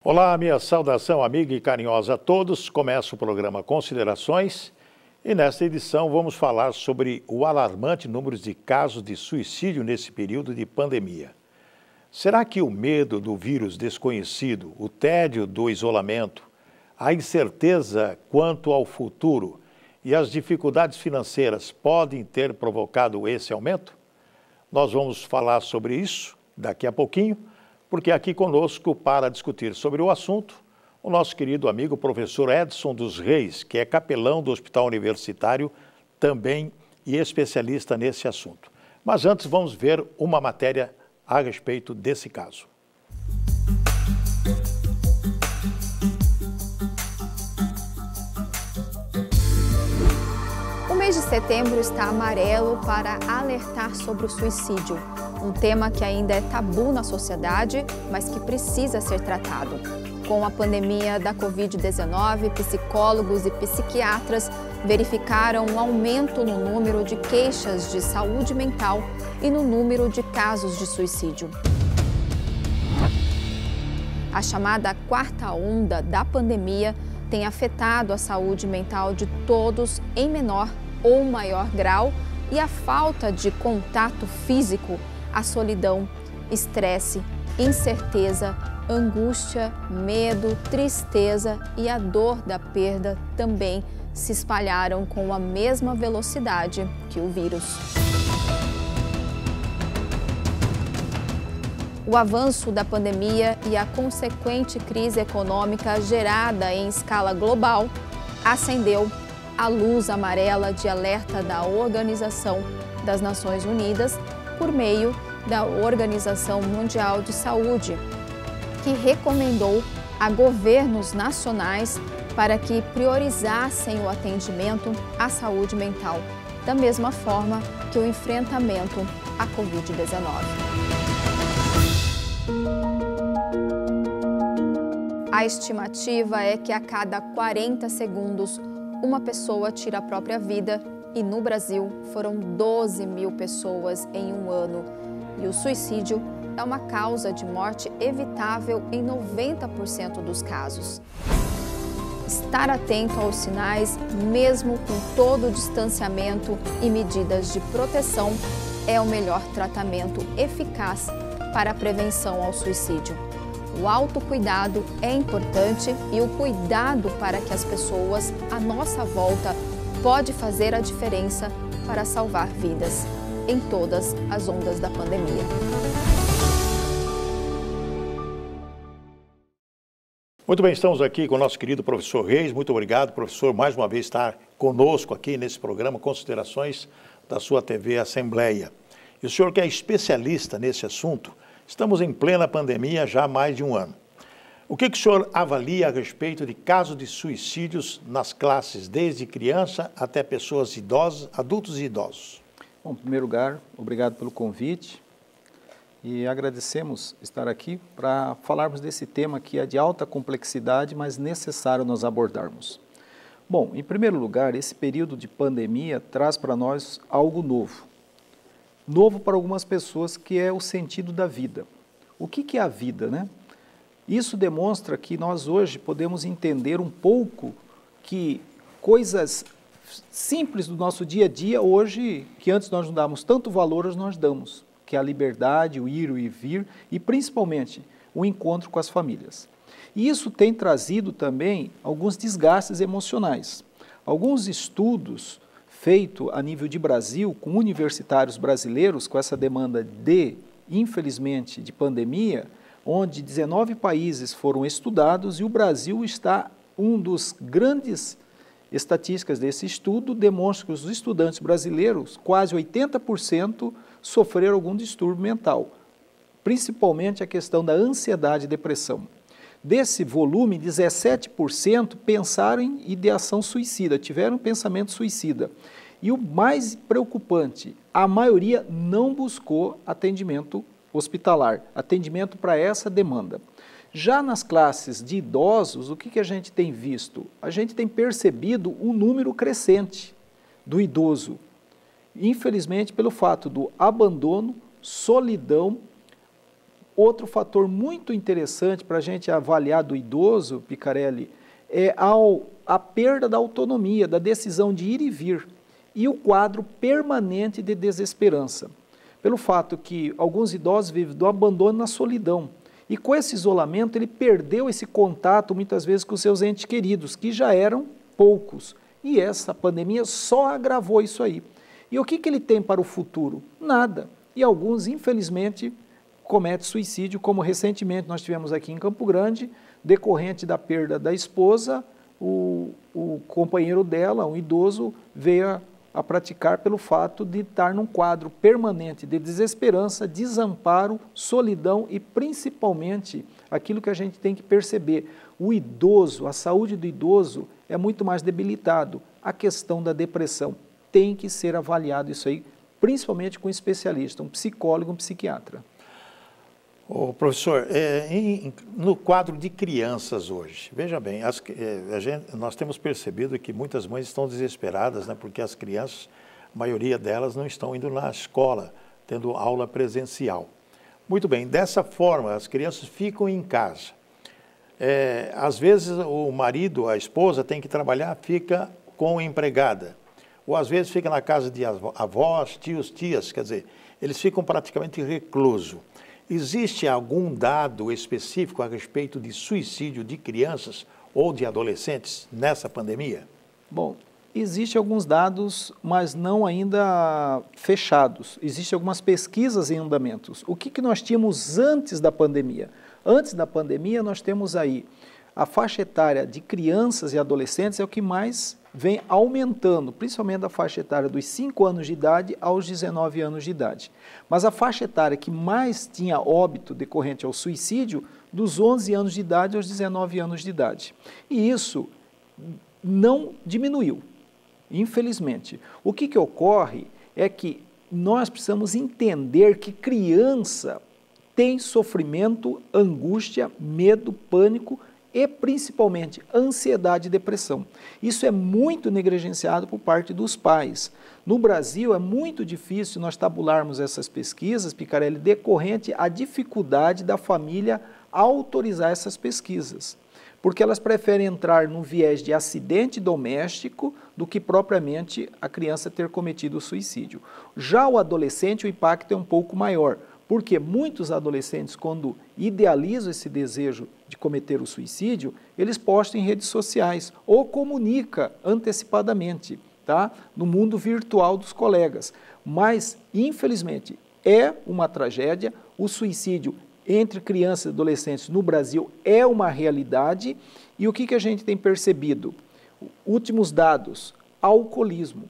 Olá, minha saudação amiga e carinhosa a todos. Começa o programa Considerações e nesta edição vamos falar sobre o alarmante número de casos de suicídio nesse período de pandemia. Será que o medo do vírus desconhecido, o tédio do isolamento, a incerteza quanto ao futuro e as dificuldades financeiras podem ter provocado esse aumento? Nós vamos falar sobre isso daqui a pouquinho, porque aqui conosco, para discutir sobre o assunto, o nosso querido amigo professor Edson dos Reis, que é capelão do Hospital Universitário também e especialista nesse assunto. Mas antes vamos ver uma matéria a respeito desse caso. O mês de setembro está amarelo para alertar sobre o suicídio, um tema que ainda é tabu na sociedade, mas que precisa ser tratado. Com a pandemia da Covid-19, psicólogos e psiquiatras verificaram um aumento no número de queixas de saúde mental e no número de casos de suicídio. A chamada quarta onda da pandemia tem afetado a saúde mental de todos em menor ou maior grau, e a falta de contato físico, a solidão, estresse, incerteza, angústia, medo, tristeza e a dor da perda também se espalharam com a mesma velocidade que o vírus. O avanço da pandemia e a consequente crise econômica gerada em escala global acendeu a luz amarela de alerta da Organização das Nações Unidas por meio da Organização Mundial de Saúde, que recomendou a governos nacionais para que priorizassem o atendimento à saúde mental, da mesma forma que o enfrentamento à Covid-19. A estimativa é que a cada 40 segundos uma pessoa tira a própria vida e no Brasil foram 12 mil pessoas em um ano. E o suicídio é uma causa de morte evitável em 90% dos casos. Estar atento aos sinais, mesmo com todo o distanciamento e medidas de proteção, é o melhor tratamento eficaz para a prevenção ao suicídio. O autocuidado é importante e o cuidado para que as pessoas à nossa volta pode fazer a diferença para salvar vidas em todas as ondas da pandemia. Muito bem, estamos aqui com o nosso querido professor Reis. Muito obrigado, professor, mais uma vez estar conosco aqui nesse programa Considerações da sua TV Assembleia. E o senhor que é especialista nesse assunto, estamos em plena pandemia já há mais de um ano. O que o senhor avalia a respeito de casos de suicídios nas classes, desde criança até pessoas idosas, adultos e idosos? Bom, em primeiro lugar, obrigado pelo convite e agradecemos estar aqui para falarmos desse tema que é de alta complexidade, mas necessário nós abordarmos. Bom, em primeiro lugar, esse período de pandemia traz para nós algo novo. Novo para algumas pessoas, que é o sentido da vida. O que é a vida, né? Isso demonstra que nós hoje podemos entender um pouco que coisas simples do nosso dia a dia hoje, que antes nós não dávamos tanto valor, hoje nós damos, que é a liberdade, o ir e vir e principalmente o encontro com as famílias. E isso tem trazido também alguns desgastes emocionais. Alguns estudos feito a nível de Brasil, com universitários brasileiros, com essa demanda infelizmente, de pandemia, onde 19 países foram estudados e o Brasil está um dos grandes estatísticas desse estudo, demonstra que os estudantes brasileiros, quase 80%, sofreram algum distúrbio mental, principalmente a questão da ansiedade e depressão. Desse volume, 17% pensaram em ideação suicida, tiveram pensamento suicida. E o mais preocupante, a maioria não buscou atendimento hospitalar, atendimento para essa demanda. Já nas classes de idosos, o que a gente tem visto? A gente tem percebido um número crescente do idoso, infelizmente pelo fato do abandono, solidão, outro fator muito interessante para a gente avaliar do idoso, Picarelli, é a perda da autonomia, da decisão de ir e vir, e o quadro permanente de desesperança, pelo fato que alguns idosos vivem do abandono na solidão, e com esse isolamento ele perdeu esse contato muitas vezes com seus entes queridos, que já eram poucos, e essa pandemia só agravou isso aí. E o que ele tem para o futuro? Nada. E alguns, infelizmente, cometem suicídio, como recentemente nós tivemos aqui em Campo Grande, decorrente da perda da esposa, o companheiro dela, um idoso, veio a praticar pelo fato de estar num quadro permanente de desesperança, desamparo, solidão e principalmente aquilo que a gente tem que perceber, o idoso, a saúde do idoso é muito mais debilitado, a questão da depressão tem que ser avaliado isso aí, principalmente com um especialista, um psicólogo, um psiquiatra. Ô, professor, no quadro de crianças hoje, veja bem, nós temos percebido que muitas mães estão desesperadas, né, porque as crianças, a maioria delas não estão indo na escola, tendo aula presencial. Muito bem, dessa forma as crianças ficam em casa. Às vezes o marido, a esposa tem que trabalhar, fica com a empregada, ou às vezes fica na casa de avós, tios, tias, quer dizer, eles ficam praticamente reclusos. Existe algum dado específico a respeito de suicídio de crianças ou de adolescentes nessa pandemia? Bom, existem alguns dados, mas não ainda fechados. Existem algumas pesquisas em andamentos. O que nós tínhamos antes da pandemia? Antes da pandemia, nós temos aí a faixa etária de crianças e adolescentes é o que mais vem aumentando, principalmente da faixa etária dos 5 anos de idade aos 19 anos de idade. Mas a faixa etária que mais tinha óbito decorrente ao suicídio, dos 11 anos de idade aos 19 anos de idade. E isso não diminuiu, infelizmente. O que ocorre é que nós precisamos entender que criança tem sofrimento, angústia, medo, pânico e principalmente ansiedade e depressão. Isso é muito negligenciado por parte dos pais. No Brasil é muito difícil nós tabularmos essas pesquisas, Picarelli, decorrente à dificuldade da família autorizar essas pesquisas, porque elas preferem entrar no viés de acidente doméstico do que propriamente a criança ter cometido o suicídio. Já o adolescente, o impacto é um pouco maior, porque muitos adolescentes, quando idealizam esse desejo de cometer o suicídio, eles postam em redes sociais ou comunicam antecipadamente, tá? No mundo virtual dos colegas. Mas, infelizmente, é uma tragédia, o suicídio entre crianças e adolescentes no Brasil é uma realidade, e o que a gente tem percebido? Últimos dados, alcoolismo,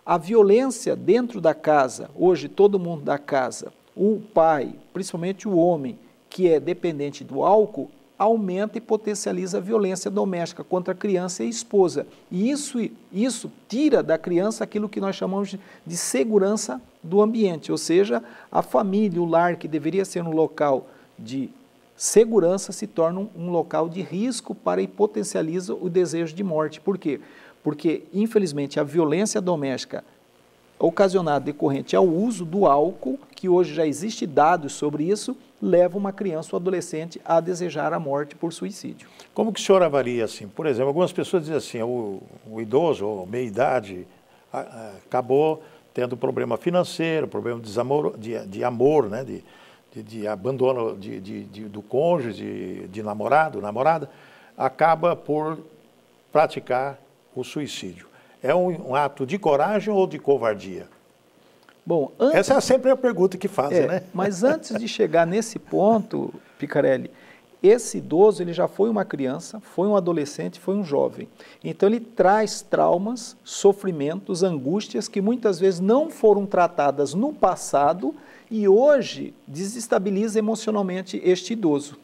a violência dentro da casa, hoje todo mundo da casa, o pai, principalmente o homem, que é dependente do álcool, aumenta e potencializa a violência doméstica contra a criança e a esposa. E isso tira da criança aquilo que nós chamamos de segurança do ambiente, ou seja, a família, o lar, que deveria ser um local de segurança, se torna um local de risco para e potencializa o desejo de morte. Por quê? Porque, infelizmente, a violência doméstica ocasionada decorrente ao uso do álcool, que hoje já existe dados sobre isso, leva uma criança ou adolescente a desejar a morte por suicídio. Como que o senhor avalia assim? Por exemplo, algumas pessoas dizem assim, o idoso, ou meia-idade, acabou tendo problema financeiro, problema de amor, né? de abandono do cônjuge, de namorado, namorada, acaba por praticar o suicídio. É um ato de coragem ou de covardia? Bom, essa é sempre a pergunta que fazem, né? Mas antes de chegar nesse ponto, Picarelli, esse idoso ele já foi uma criança, foi um adolescente, foi um jovem. Então ele traz traumas, sofrimentos, angústias que muitas vezes não foram tratadas no passado e hoje desestabiliza emocionalmente este idoso.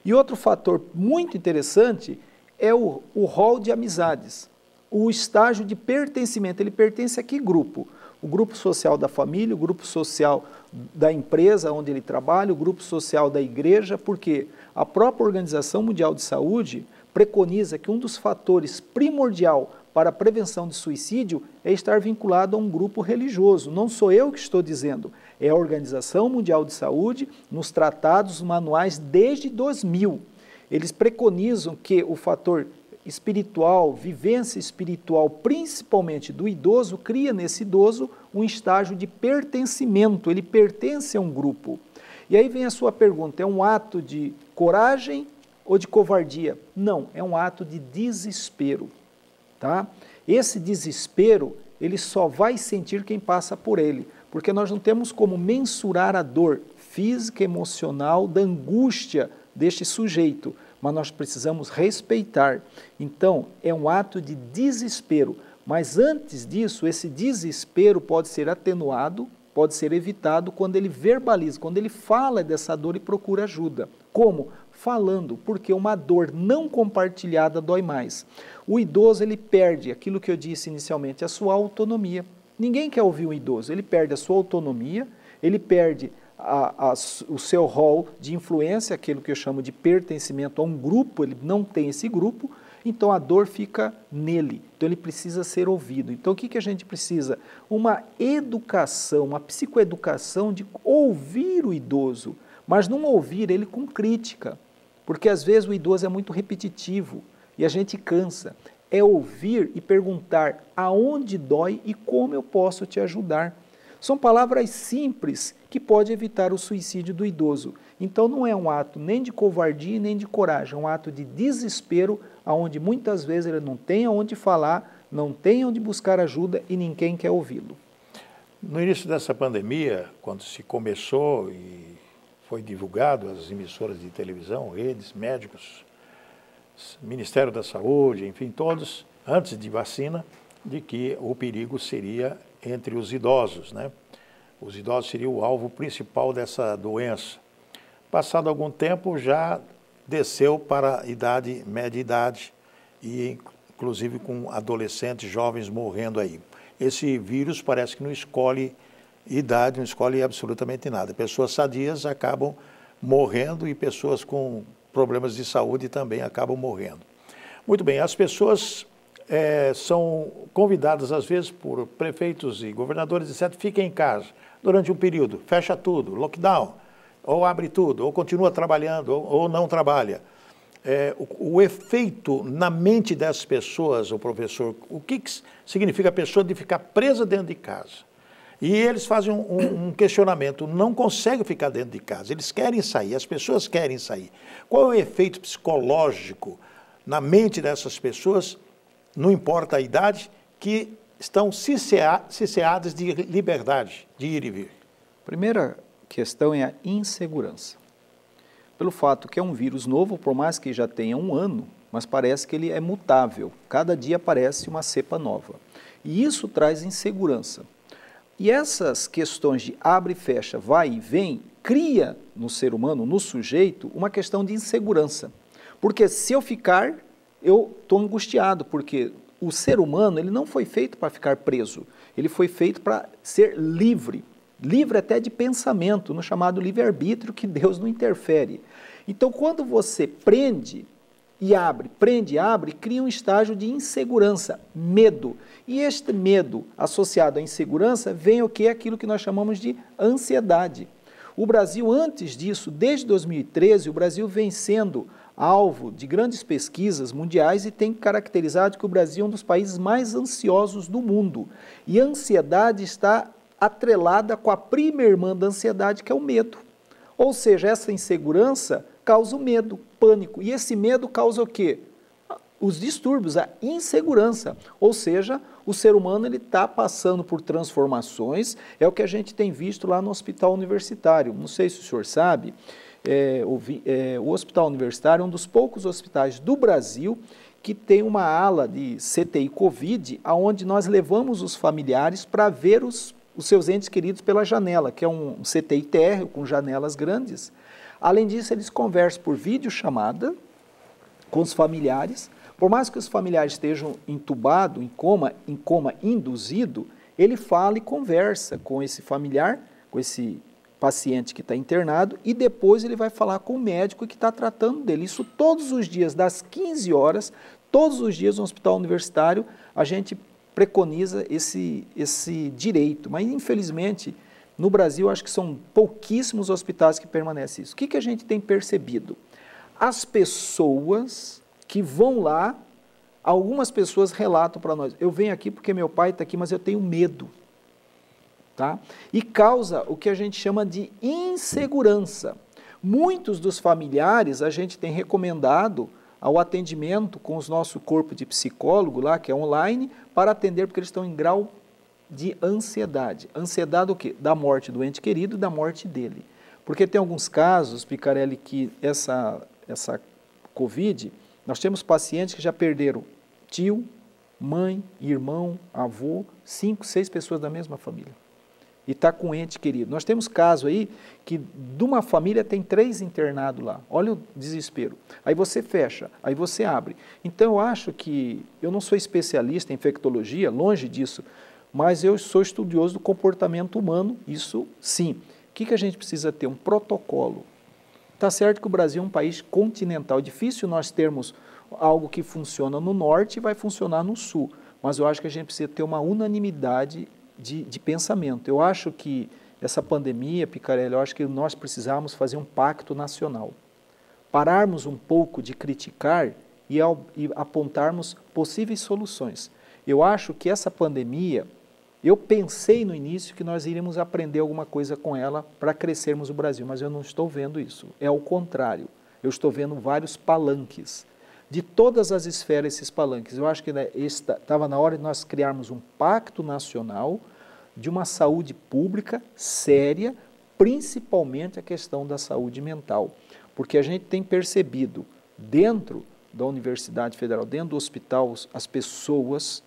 E outro fator muito interessante é o rol de amizades. O estágio de pertencimento, ele pertence a que grupo? O grupo social da família, o grupo social da empresa onde ele trabalha, o grupo social da igreja, porque a própria Organização Mundial de Saúde preconiza que um dos fatores primordial para a prevenção de suicídio é estar vinculado a um grupo religioso. Não sou eu que estou dizendo, é a Organização Mundial de Saúde, nos tratados manuais desde 2000. Eles preconizam que o fator espiritual, vivência espiritual, principalmente do idoso, cria nesse idoso um estágio de pertencimento, ele pertence a um grupo. E aí vem a sua pergunta, é um ato de coragem ou de covardia? Não, é um ato de desespero, tá? Esse desespero, ele só vai sentir quem passa por ele, porque nós não temos como mensurar a dor física e emocional da angústia deste sujeito, mas nós precisamos respeitar. Então, é um ato de desespero, mas antes disso, esse desespero pode ser atenuado, pode ser evitado quando ele verbaliza, quando ele fala dessa dor e procura ajuda. Como? Falando, porque uma dor não compartilhada dói mais. O idoso, ele perde aquilo que eu disse inicialmente, a sua autonomia. Ninguém quer ouvir um idoso, ele perde a sua autonomia, ele perde o seu rol de influência, aquilo que eu chamo de pertencimento a um grupo, ele não tem esse grupo, então a dor fica nele, então ele precisa ser ouvido. Então o que a gente precisa? Uma educação, uma psicoeducação de ouvir o idoso, mas não ouvir ele com crítica, porque às vezes o idoso é muito repetitivo e a gente cansa. É ouvir e perguntar aonde dói e como eu posso te ajudar. São palavras simples que podem evitar o suicídio do idoso. Então não é um ato nem de covardia nem de coragem, é um ato de desespero, onde muitas vezes ele não tem aonde falar, não tem onde buscar ajuda e ninguém quer ouvi-lo. No início dessa pandemia, quando se começou e foi divulgado, as emissoras de televisão, redes, médicos, Ministério da Saúde, enfim, todos, antes de vacina, de que o perigo seria entre os idosos, né? Os idosos seriam o alvo principal dessa doença. Passado algum tempo, já desceu para a idade, média idade, e inclusive com adolescentes, jovens morrendo aí. Esse vírus parece que não escolhe idade, não escolhe absolutamente nada. Pessoas sadias acabam morrendo e pessoas com problemas de saúde também acabam morrendo. Muito bem, as pessoas são convidadas às vezes por prefeitos e governadores, etc., fiquem em casa durante um período, fecha tudo, lockdown, ou abre tudo, ou continua trabalhando, ou não trabalha. O efeito na mente dessas pessoas, o professor, o que significa a pessoa de ficar presa dentro de casa? E eles fazem um questionamento, não conseguem ficar dentro de casa, eles querem sair, as pessoas querem sair. Qual é o efeito psicológico na mente dessas pessoas, não importa a idade, que estão ciciadas de liberdade, de ir e vir? Primeira questão é a insegurança. Pelo fato que é um vírus novo, por mais que já tenha um ano, mas parece que ele é mutável. Cada dia aparece uma cepa nova. E isso traz insegurança. E essas questões de abre e fecha, vai e vem, cria no ser humano, no sujeito, uma questão de insegurança. Porque se eu ficar, eu estou angustiado, porque o ser humano ele não foi feito para ficar preso, ele foi feito para ser livre, livre até de pensamento, no chamado livre-arbítrio, que Deus não interfere. Então, quando você prende e abre, cria um estágio de insegurança, medo. E este medo associado à insegurança vem o que? Aquilo que nós chamamos de ansiedade. O Brasil, antes disso, desde 2013, o Brasil vem sendo alvo de grandes pesquisas mundiais e tem caracterizado que o Brasil é um dos países mais ansiosos do mundo. E a ansiedade está atrelada com a prima irmã da ansiedade, que é o medo. Ou seja, essa insegurança causa o medo, pânico. E esse medo causa o quê? Os distúrbios, a insegurança. Ou seja, o ser humano está passando por transformações, é o que a gente tem visto lá no hospital universitário. Não sei se o senhor sabe, o hospital universitário é um dos poucos hospitais do Brasil que tem uma ala de CTI Covid, onde nós levamos os familiares para ver os seus entes queridos pela janela, que é um CTI térreo com janelas grandes. Além disso, eles conversam por videochamada com os familiares. Por mais que os familiares estejam entubados, em coma induzido, ele fala e conversa com esse familiar, com esse paciente que está internado, e depois ele vai falar com o médico que está tratando dele. Isso todos os dias, das 15 horas, Todos os dias no hospital universitário a gente preconiza esse direito, mas infelizmente no Brasil acho que são pouquíssimos hospitais que permanecem isso. O que a gente tem percebido? As pessoas que vão lá, algumas pessoas relatam para nós, eu venho aqui porque meu pai está aqui, mas eu tenho medo. Tá? E causa o que a gente chama de insegurança. Muitos dos familiares a gente tem recomendado ao atendimento com o nosso corpo de psicólogo lá, que é online, para atender porque eles estão em grau de ansiedade. Ansiedade o quê? Da morte do ente querido e da morte dele. Porque tem alguns casos, Picarelli, que essa Covid, nós temos pacientes que já perderam tio, mãe, irmão, avô, 5, 6 pessoas da mesma família. E está com um ente querido. Nós temos caso aí que de uma família tem 3 internados lá. Olha o desespero. Aí você fecha, aí você abre. Então eu acho que, eu não sou especialista em infectologia, longe disso, mas eu sou estudioso do comportamento humano, isso sim. O que a gente precisa ter? Um protocolo. Está certo que o Brasil é um país continental, é difícil nós termos algo que funciona no norte e vai funcionar no sul, mas eu acho que a gente precisa ter uma unanimidade de pensamento. Eu acho que essa pandemia, Picarelli, eu acho que nós precisamos fazer um pacto nacional. Pararmos um pouco de criticar e apontarmos possíveis soluções. Eu acho que essa pandemia, eu pensei no início que nós iríamos aprender alguma coisa com ela para crescermos o Brasil, mas eu não estou vendo isso. É o contrário. Eu estou vendo vários palanques. De todas as esferas, esses palanques. Eu acho que estava na hora de nós criarmos um pacto nacional de uma saúde pública séria, principalmente a questão da saúde mental. Porque a gente tem percebido, dentro da Universidade Federal, dentro do hospital, as pessoas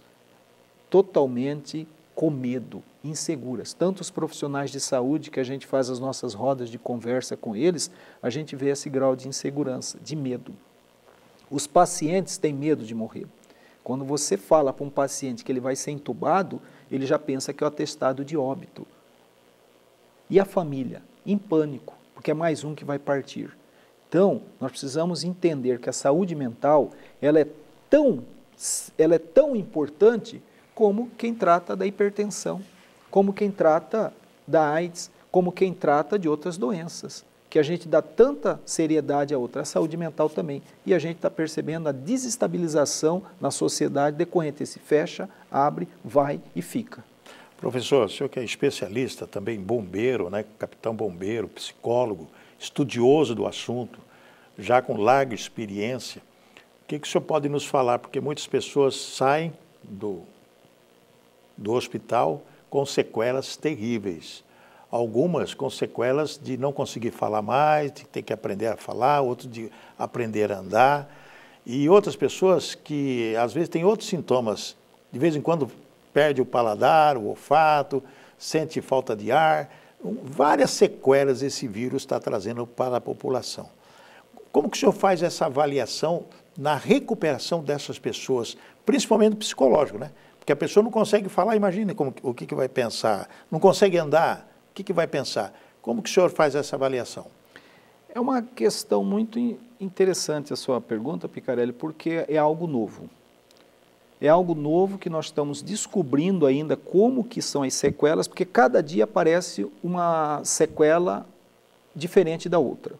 totalmente com medo, inseguras. Tanto os profissionais de saúde, que a gente faz as nossas rodas de conversa com eles, a gente vê esse grau de insegurança, de medo. Os pacientes têm medo de morrer. Quando você fala para um paciente que ele vai ser entubado, ele já pensa que é o atestado de óbito. E a família? Em pânico, porque é mais um que vai partir. Então, nós precisamos entender que a saúde mental ela é tão importante como quem trata da hipertensão, como quem trata da AIDS, como quem trata de outras doenças, que a gente dá tanta seriedade a outra, a saúde mental também. E a gente está percebendo a desestabilização na sociedade decorrente desse fecha, abre, vai e fica. Professor, o senhor que é especialista, também bombeiro, né, capitão bombeiro, psicólogo, estudioso do assunto, já com larga experiência, o que o senhor pode nos falar? Porque muitas pessoas saem do hospital com sequelas terríveis. Algumas com sequelas de não conseguir falar mais, de ter que aprender a falar, outros de aprender a andar. E outras pessoas que às vezes têm outros sintomas, de vez em quando perde o paladar, o olfato, sente falta de ar. Várias sequelas esse vírus está trazendo para a população. Como que o senhor faz essa avaliação na recuperação dessas pessoas, principalmente do psicológico, né? Porque a pessoa não consegue falar, imagine o que vai pensar, não consegue andar, o que vai pensar? Como que o senhor faz essa avaliação? É uma questão muito interessante a sua pergunta, Picarelli, porque é algo novo. É algo novo que nós estamos descobrindo ainda como que são as sequelas, porque cada dia aparece uma sequela diferente da outra.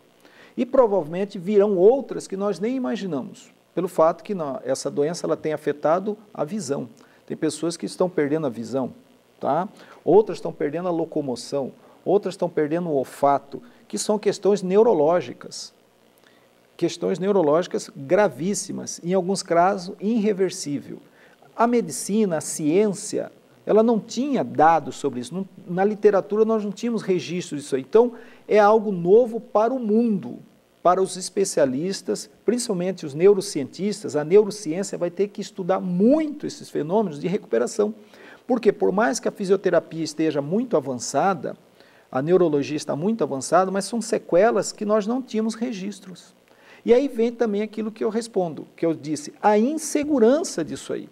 E provavelmente virão outras que nós nem imaginamos, pelo fato que essa doença ela tem afetado a visão. Tem pessoas que estão perdendo a visão, tá? Outras estão perdendo a locomoção, outras estão perdendo o olfato, que são questões neurológicas gravíssimas, em alguns casos irreversível. A medicina, a ciência, ela não tinha dados sobre isso, na literatura nós não tínhamos registro disso aí. Então, é algo novo para o mundo, para os especialistas, principalmente os neurocientistas. A neurociência vai ter que estudar muito esses fenômenos de recuperação, porque por mais que a fisioterapia esteja muito avançada, a neurologia está muito avançada, mas são sequelas que nós não tínhamos registros. E aí vem também aquilo que eu respondo, que eu disse, a insegurança disso aí,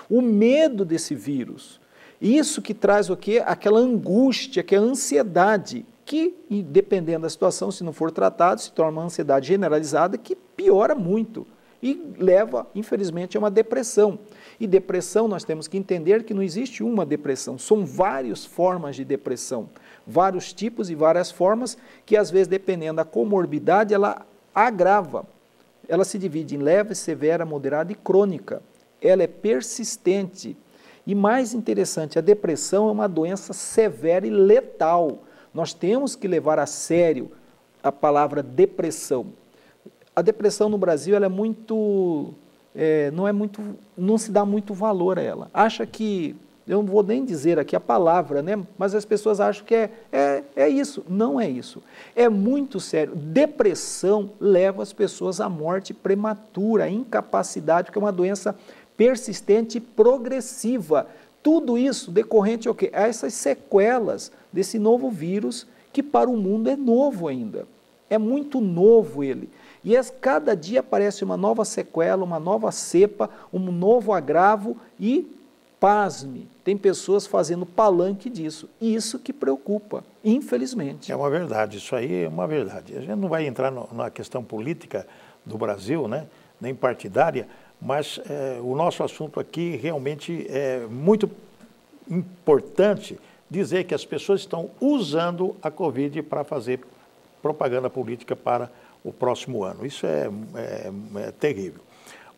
o medo desse vírus, isso que traz o quê? Aquela angústia, que é a ansiedade, que, dependendo da situação, se não for tratado, se torna uma ansiedade generalizada que piora muito. e leva, infelizmente, a uma depressão. E depressão, nós temos que entender que não existe uma depressão, são várias formas de depressão, vários tipos e várias formas que, às vezes, dependendo da comorbidade, ela agrava. Ela se divide em leve, severa, moderada e crônica. Ela é persistente. E mais interessante, a depressão é uma doença severa e letal. Nós temos que levar a sério a palavra depressão. A depressão no Brasil ela é muito, não se dá muito valor a ela. Acha que, eu não vou nem dizer aqui a palavra, né? Mas as pessoas acham que é isso. Não é isso. É muito sério. Depressão leva as pessoas à morte prematura, à incapacidade, porque é uma doença persistente e progressiva. Tudo isso decorrente ao quê? A essas sequelas desse novo vírus, que para o mundo é novo ainda. É muito novo ele. E cada dia aparece uma nova sequela, uma nova cepa, um novo agravo e, pasme, tem pessoas fazendo palanque disso. E isso que preocupa, infelizmente. É uma verdade, isso aí é uma verdade. A gente não vai entrar na questão política do Brasil, né? Nem partidária, mas o nosso assunto aqui realmente é muito importante dizer que as pessoas estão usando a Covid para fazer propaganda política para o próximo ano. Isso é terrível.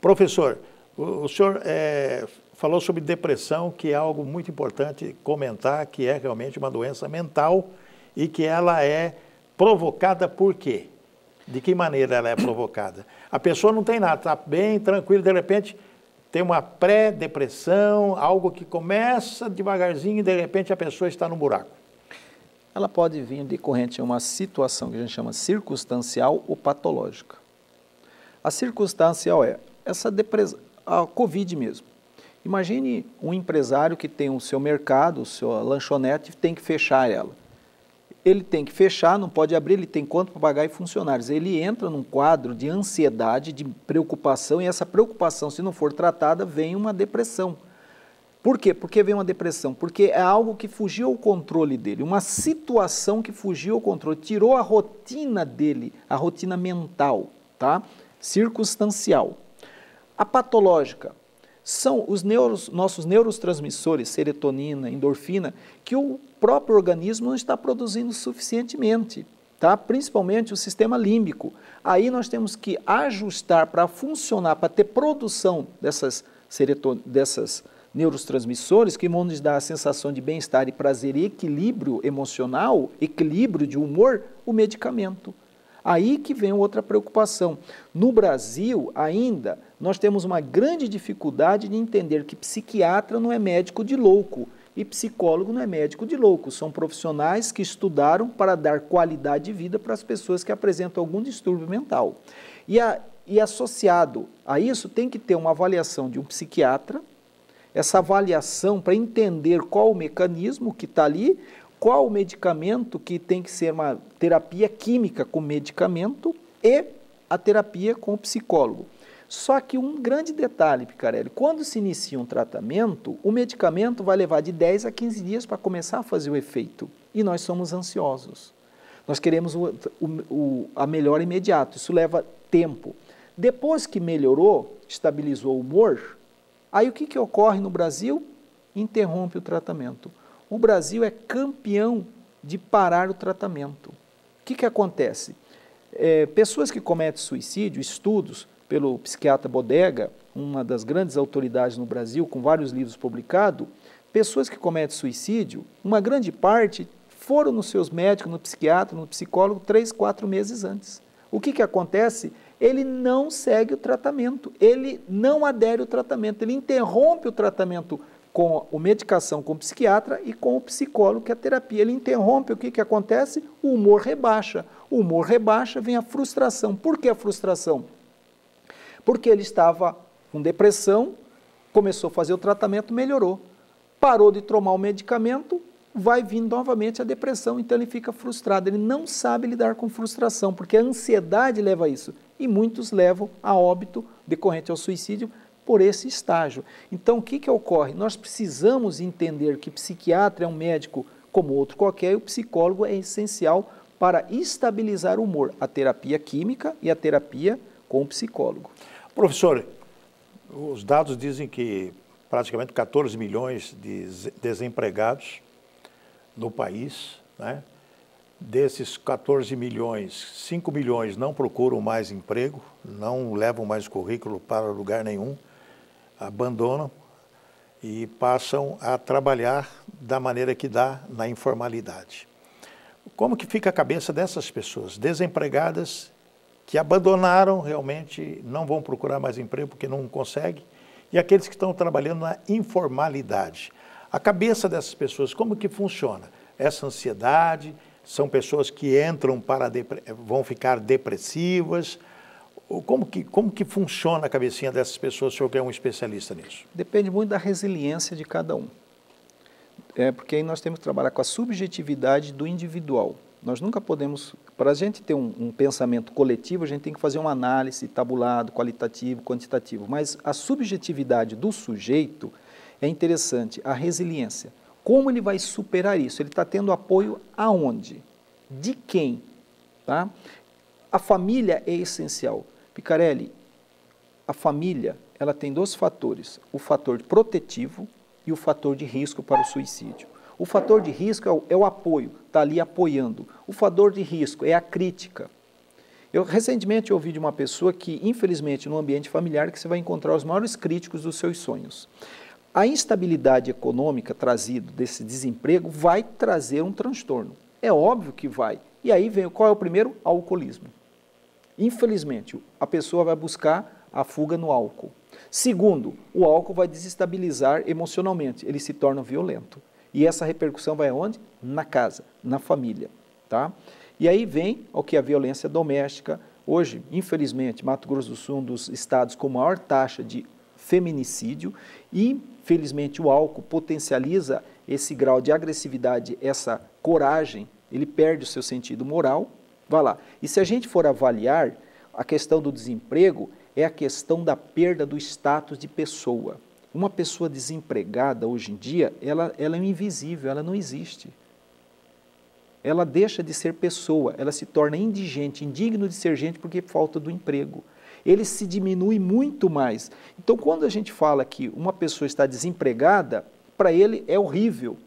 Professor, o senhor falou sobre depressão, que é algo muito importante comentar, que é realmente uma doença mental e que ela é provocada por quê? De que maneira ela é provocada? A pessoa não tem nada, está bem, tranquilo, de repente tem uma pré-depressão, algo que começa devagarzinho e de repente a pessoa está no buraco. Ela pode vir decorrente de uma situação que a gente chama circunstancial ou patológica. A circunstancial é essa depressão, a Covid mesmo. Imagine um empresário que tem o seu mercado, a sua lanchonete, e tem que fechar ela. Ele tem que fechar, não pode abrir, ele tem quanto para pagar e funcionários. Ele entra num quadro de ansiedade, de preocupação, e essa preocupação, se não for tratada, vem uma depressão. Por quê? Por que vem uma depressão? Porque é algo que fugiu ao controle dele, uma situação que fugiu ao controle, tirou a rotina dele, a rotina mental, tá? Circunstancial. A patológica são os nossos neurotransmissores, serotonina, endorfina, que o próprio organismo não está produzindo suficientemente, tá? Principalmente o sistema límbico. Aí nós temos que ajustar para funcionar, para ter produção dessas neurotransmissores que vão nos dar a sensação de bem-estar e prazer e equilíbrio emocional, equilíbrio de humor, o medicamento. Aí que vem outra preocupação. No Brasil, ainda, nós temos uma grande dificuldade de entender que psiquiatra não é médico de louco e psicólogo não é médico de louco. São profissionais que estudaram para dar qualidade de vida para as pessoas que apresentam algum distúrbio mental. E associado a isso, tem que ter uma avaliação de um psiquiatra, essa avaliação para entender qual o mecanismo que está ali, qual o medicamento que tem que ser uma terapia química com medicamento e a terapia com o psicólogo. Só que um grande detalhe, Picarelli, quando se inicia um tratamento, o medicamento vai levar de 10 a 15 dias para começar a fazer o efeito. E nós somos ansiosos. Nós queremos a melhora imediata, isso leva tempo. Depois que melhorou, estabilizou o humor, aí o que ocorre no Brasil? Interrompe o tratamento. O Brasil é campeão de parar o tratamento. O que acontece? Pessoas que cometem suicídio, estudos pelo psiquiatra Bodega, uma das grandes autoridades no Brasil, com vários livros publicados, pessoas que cometem suicídio, uma grande parte foram nos seus médicos, no psiquiatra, no psicólogo, 3, 4 meses antes. O que acontece? Ele não segue o tratamento, ele não adere ao tratamento, ele interrompe o tratamento com a medicação com o psiquiatra e com o psicólogo, que é a terapia. Ele interrompe, o que acontece? O humor rebaixa. O humor rebaixa, vem a frustração. Por que a frustração? Porque ele estava com depressão, começou a fazer o tratamento, melhorou. Parou de tomar o medicamento, vai vindo novamente a depressão, então ele fica frustrado. Ele não sabe lidar com frustração, porque a ansiedade leva a isso. E muitos levam a óbito decorrente ao suicídio, por esse estágio. Então, o que ocorre? Nós precisamos entender que psiquiatra é um médico como outro qualquer e o psicólogo é essencial para estabilizar o humor, a terapia química e a terapia com o psicólogo. Professor, os dados dizem que praticamente 14 milhões de desempregados no país, né? Desses 14 milhões, 5 milhões não procuram mais emprego, não levam mais currículo para lugar nenhum, abandonam e passam a trabalhar da maneira que dá, na informalidade. Como que fica a cabeça dessas pessoas desempregadas que abandonaram realmente, não vão procurar mais emprego porque não conseguem, e aqueles que estão trabalhando na informalidade? A cabeça dessas pessoas, como que funciona? Essa ansiedade, são pessoas que entram vão ficar depressivas? Como que funciona a cabecinha dessas pessoas, o senhor que é um especialista nisso? Depende muito da resiliência de cada um. Porque aí nós temos que trabalhar com a subjetividade do individual. Nós nunca podemos, para a gente ter um pensamento coletivo, a gente tem que fazer uma análise tabulado, qualitativo, quantitativo. Mas a subjetividade do sujeito é interessante, a resiliência. Como ele vai superar isso? Ele está tendo apoio aonde? De quem? Tá? A família é essencial. Picarelli, a família ela tem dois fatores, o fator protetivo e o fator de risco para o suicídio. O fator de risco é o apoio, está ali apoiando. O fator de risco é a crítica. Eu recentemente ouvi de uma pessoa que, infelizmente, no ambiente familiar, que você vai encontrar os maiores críticos dos seus sonhos. A instabilidade econômica trazida desse desemprego vai trazer um transtorno. É óbvio que vai. E aí vem, qual é o primeiro? Alcoolismo. Infelizmente, a pessoa vai buscar a fuga no álcool. Segundo, o álcool vai desestabilizar emocionalmente, ele se torna violento. E essa repercussão vai aonde? Na casa, na família. Tá? E aí vem o que? A violência doméstica. Hoje, infelizmente, Mato Grosso do Sul é um dos estados com maior taxa de feminicídio e, felizmente, o álcool potencializa esse grau de agressividade, essa coragem, ele perde o seu sentido moral. Vai lá. E se a gente for avaliar, a questão do desemprego é a questão da perda do status de pessoa. Uma pessoa desempregada, hoje em dia, ela é invisível, ela não existe. Ela deixa de ser pessoa, ela se torna indigente, indigno de ser gente porque falta do emprego. Ele se diminui muito mais. Então, quando a gente fala que uma pessoa está desempregada, para ele é horrível.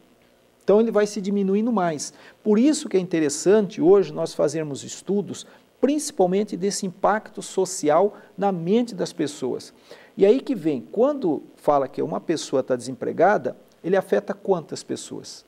Então, ele vai se diminuindo mais. Por isso que é interessante hoje nós fazermos estudos, principalmente desse impacto social na mente das pessoas. E aí que vem, quando fala que uma pessoa está desempregada, ele afeta quantas pessoas?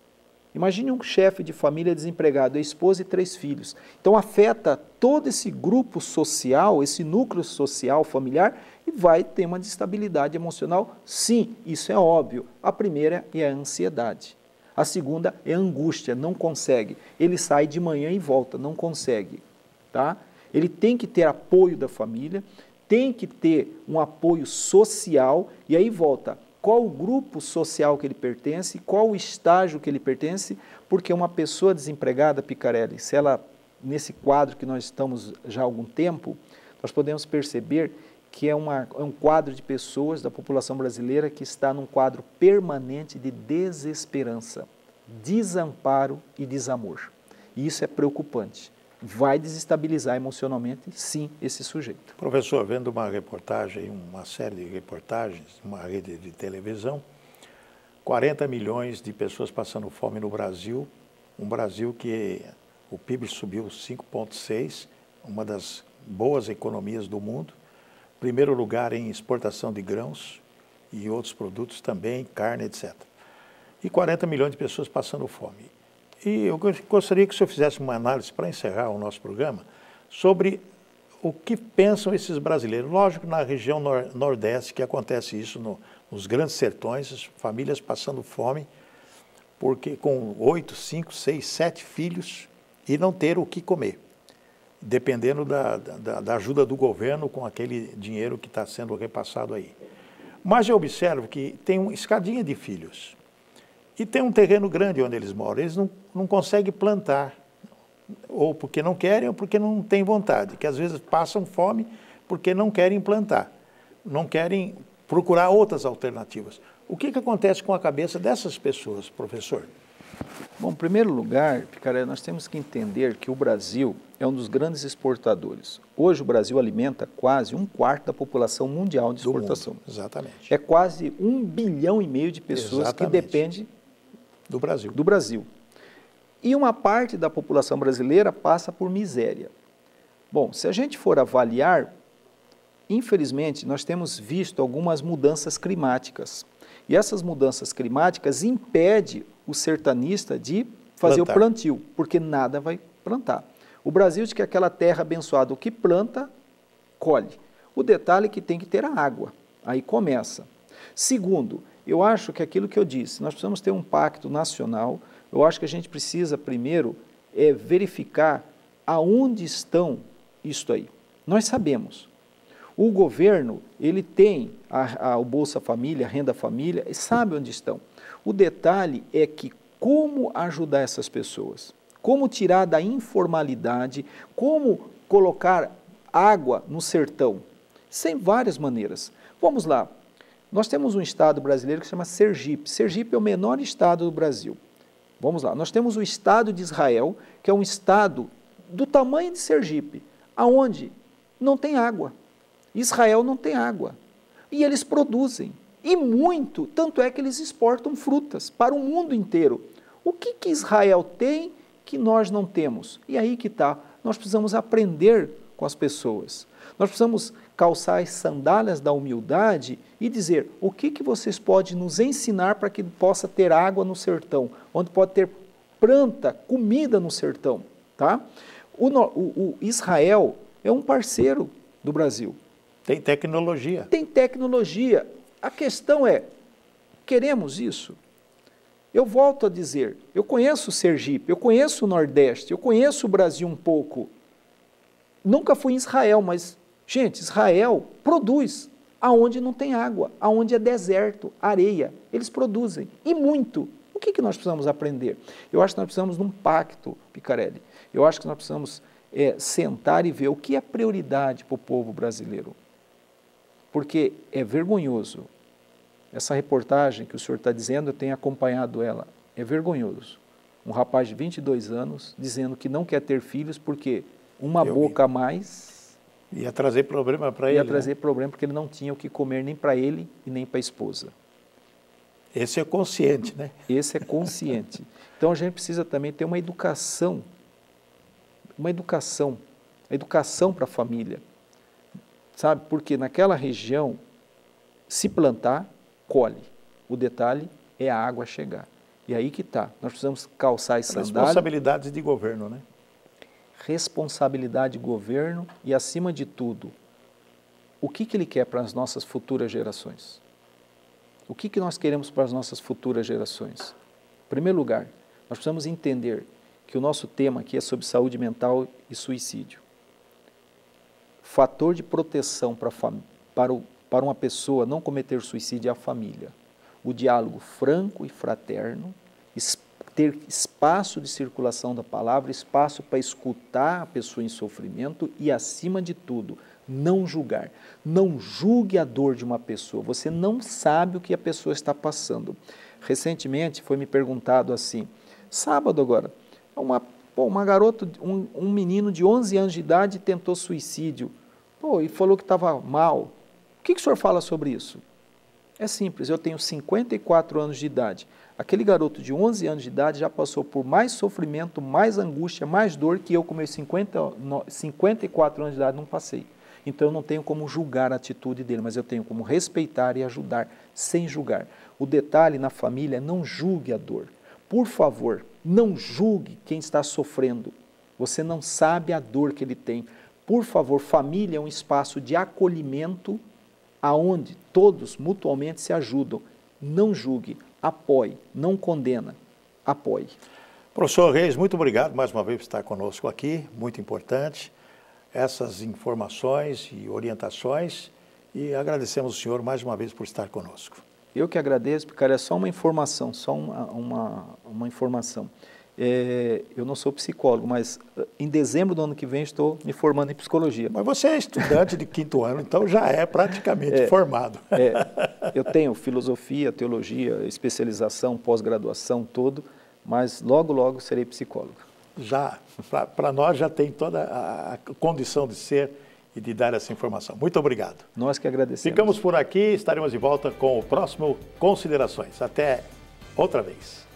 Imagine um chefe de família desempregado, a esposa e 3 filhos. Então afeta todo esse grupo social, esse núcleo social familiar e vai ter uma instabilidade emocional. Sim, isso é óbvio. A primeira é a ansiedade. A segunda é a angústia, não consegue. Ele sai de manhã e volta, não consegue. Tá? Ele tem que ter apoio da família, tem que ter um apoio social e aí volta. Qual o grupo social que ele pertence, qual o estágio que ele pertence, porque uma pessoa desempregada, Picarelli, se ela, nesse quadro que nós estamos já há algum tempo, nós podemos perceber que é um quadro de pessoas da população brasileira que está num quadro permanente de desesperança, desamparo e desamor. E isso é preocupante. Vai desestabilizar emocionalmente, sim, esse sujeito. Professor, vendo uma reportagem, uma série de reportagens, uma rede de televisão, 40 milhões de pessoas passando fome no Brasil, um Brasil que o PIB subiu 5,6%, uma das boas economias do mundo, primeiro lugar em exportação de grãos e outros produtos também, carne, etc. E 40 milhões de pessoas passando fome. E eu gostaria que o senhor fizesse uma análise, para encerrar o nosso programa, sobre o que pensam esses brasileiros. Lógico, na região nordeste, que acontece isso nos grandes sertões, as famílias passando fome, porque com 8, 5, 6, 7 filhos e não ter o que comer, dependendo da ajuda do governo com aquele dinheiro que está sendo repassado aí. Mas eu observo que tem uma escadinha de filhos. E tem um terreno grande onde eles moram, eles não conseguem plantar, ou porque não querem, ou porque não têm vontade, que às vezes passam fome porque não querem plantar, não querem procurar outras alternativas. O que acontece com a cabeça dessas pessoas, professor? Bom, em primeiro lugar, Picaré, nós temos que entender que o Brasil é um dos grandes exportadores. Hoje o Brasil alimenta quase 1/4 da população mundial de exportação. Exatamente. É quase 1,5 bilhão de pessoas que dependem do Brasil. E uma parte da população brasileira passa por miséria. Bom, se a gente for avaliar, infelizmente, nós temos visto algumas mudanças climáticas. E essas mudanças climáticas impedem o sertanista de fazer o plantio, porque nada vai plantar. O Brasil diz que aquela terra abençoada, o que planta, colhe. O detalhe é que tem que ter a água. Aí começa. Segundo, eu acho que aquilo que eu disse, nós precisamos ter um pacto nacional. Eu acho que a gente precisa, primeiro, verificar aonde estão isto aí. Nós sabemos. O governo, ele tem o Bolsa Família, a Renda Família, e sabe onde estão. O detalhe é que como ajudar essas pessoas? Como tirar da informalidade? Como colocar água no sertão? Sem várias maneiras. Vamos lá. Nós temos um estado brasileiro que se chama Sergipe. Sergipe é o menor estado do Brasil. Vamos lá. Nós temos o estado de Israel, que é um estado do tamanho de Sergipe, aonde não tem água. Israel não tem água. E eles produzem. E muito, tanto é que eles exportam frutas para o mundo inteiro. O que Israel tem que nós não temos? E aí que está. Nós precisamos aprender com as pessoas. Nós precisamos calçar as sandálias da humildade e dizer o que vocês podem nos ensinar para que possa ter água no sertão, onde pode ter planta, comida no sertão. Tá? O Israel é um parceiro do Brasil. Tem tecnologia. Tem tecnologia. A questão é, queremos isso? Eu volto a dizer, eu conheço o Sergipe, eu conheço o Nordeste, eu conheço o Brasil um pouco. Nunca fui em Israel, mas, gente, Israel produz aonde não tem água, aonde é deserto, areia. Eles produzem, e muito. O que nós precisamos aprender? Eu acho que nós precisamos de um pacto, Picarelli. Eu acho que nós precisamos sentar e ver o que é prioridade para o povo brasileiro. Porque é vergonhoso. Essa reportagem que o senhor está dizendo, eu tenho acompanhado ela. É vergonhoso. Um rapaz de 22 anos dizendo que não quer ter filhos porque uma boca a mais... Ia trazer problema para ele. Ia trazer problema porque ele não tinha o que comer nem para ele e nem para a esposa. Esse é consciente, né? Esse é consciente. Então a gente precisa também ter uma educação para a família. Sabe? Porque naquela região, se plantar, colhe. O detalhe é a água chegar. E aí que está. Nós precisamos calçar as sandálias. Responsabilidades de governo, né? Responsabilidade de governo e, acima de tudo, o que ele quer para as nossas futuras gerações? O que nós queremos para as nossas futuras gerações? Em primeiro lugar, nós precisamos entender que o nosso tema aqui é sobre saúde mental e suicídio. Fator de proteção para uma pessoa não cometer suicídio é a família. O diálogo franco e fraterno, ter espaço de circulação da palavra, espaço para escutar a pessoa em sofrimento e, acima de tudo, não julgar. Não julgue a dor de uma pessoa. Você não sabe o que a pessoa está passando. Recentemente foi me perguntado assim, sábado agora, uma garota, um menino de 11 anos de idade tentou suicídio. E falou que estava mal. O que o senhor fala sobre isso? É simples, eu tenho 54 anos de idade. Aquele garoto de 11 anos de idade já passou por mais sofrimento, mais angústia, mais dor que eu com meus 54 anos de idade não passei. Então eu não tenho como julgar a atitude dele, mas eu tenho como respeitar e ajudar, sem julgar. O detalhe na família é não julgue a dor. Por favor, não julgue quem está sofrendo. Você não sabe a dor que ele tem. Por favor, família é um espaço de acolhimento aonde todos mutuamente se ajudam. Não julgue, apoie, não condena, apoie. Professor Reis, muito obrigado mais uma vez por estar conosco aqui, muito importante, essas informações e orientações, e agradecemos o senhor mais uma vez por estar conosco. Eu que agradeço, porque é só uma informação, uma informação. Eu não sou psicólogo, mas em dezembro do ano que vem estou me formando em psicologia. Mas você é estudante de 5º ano, então já é praticamente formado. Eu tenho filosofia, teologia, especialização, pós-graduação, todo, mas logo, logo serei psicólogo. Já, para nós já tem toda a condição de ser e de dar essa informação. Muito obrigado. Nós que agradecemos. Ficamos por aqui, estaremos de volta com o próximo Considerações. Até outra vez.